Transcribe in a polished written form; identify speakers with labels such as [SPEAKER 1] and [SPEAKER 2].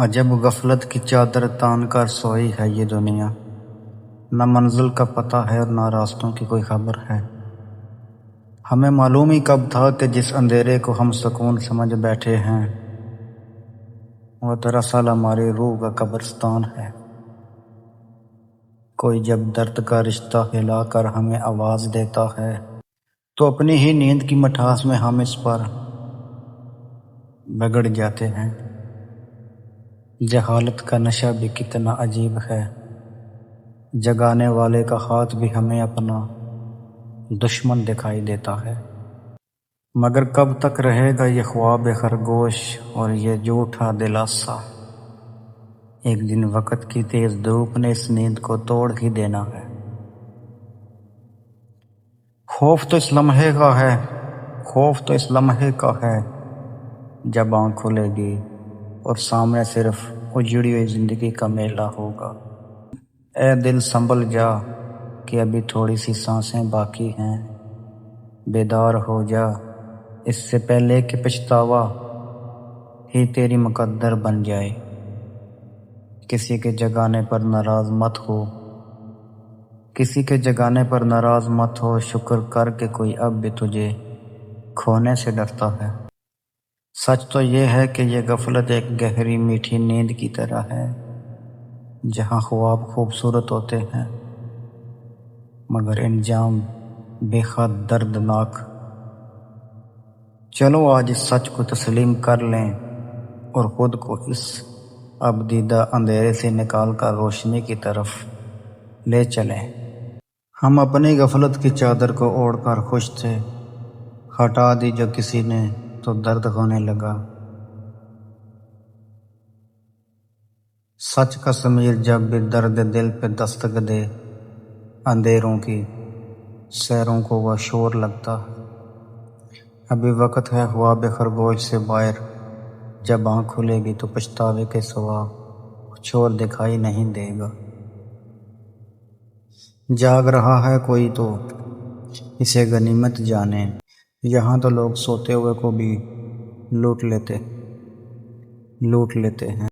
[SPEAKER 1] عجب غفلت کی چادر تان کر سوئی ہے یہ دنیا، نہ منزل کا پتہ ہے اور نہ راستوں کی کوئی خبر ہے۔ ہمیں معلوم ہی کب تھا کہ جس اندھیرے کو ہم سکون سمجھ بیٹھے ہیں وہ دراصل ہماری روح کا قبرستان ہے۔ کوئی جب درد کا رشتہ ہلا کر ہمیں آواز دیتا ہے تو اپنی ہی نیند کی مٹھاس میں ہم اس پر بگڑ جاتے ہیں۔ جہالت کا نشہ بھی کتنا عجیب ہے، جگانے والے کا ہاتھ بھی ہمیں اپنا دشمن دکھائی دیتا ہے۔ مگر کب تک رہے گا یہ خواب خرگوش اور یہ جھوٹا دلاسا؟ ایک دن وقت کی تیز دھوپ نے اس نیند کو توڑ ہی دینا ہے۔ خوف تو اس لمحے کا ہے، خوف تو اس لمحے کا ہے جب آنکھ کھلے گی اور سامنے صرف اجڑی ہوئی زندگی کا میلہ ہوگا۔ اے دل سنبھل جا کہ ابھی تھوڑی سی سانسیں باقی ہیں، بیدار ہو جا اس سے پہلے کہ پچھتاوا ہی تیری مقدر بن جائے۔ کسی کے جگانے پر ناراض مت ہو، کسی کے جگانے پر ناراض مت ہو، شکر کر کے کوئی اب بھی تجھے کھونے سے ڈرتا ہے۔ سچ تو یہ ہے کہ یہ غفلت ایک گہری میٹھی نیند کی طرح ہے، جہاں خواب خوبصورت ہوتے ہیں مگر انجام بے حد دردناک۔ چلو آج اس سچ کو تسلیم کر لیں اور خود کو اس اب دیدہ اندھیرے سے نکال کر روشنی کی طرف لے چلیں۔ ہم اپنی غفلت کی چادر کو اوڑھ کر خوش تھے، ہٹا دی جو کسی نے تو درد ہونے لگا۔ سچ کا ضمیر جب بھی درد دل پہ دستک دے، اندھیروں کی سیروں کو وہ شور لگتا ہے۔ ابھی وقت ہے خواب خرگوش سے باہر، جب آنکھ کھلے گی تو پچھتاوے کے سوا کچھ اور دکھائی نہیں دے گا۔ جاگ رہا ہے کوئی تو اسے غنیمت جانے، یہاں تو لوگ سوتے ہوئے کو بھی لوٹ لیتے ہیں۔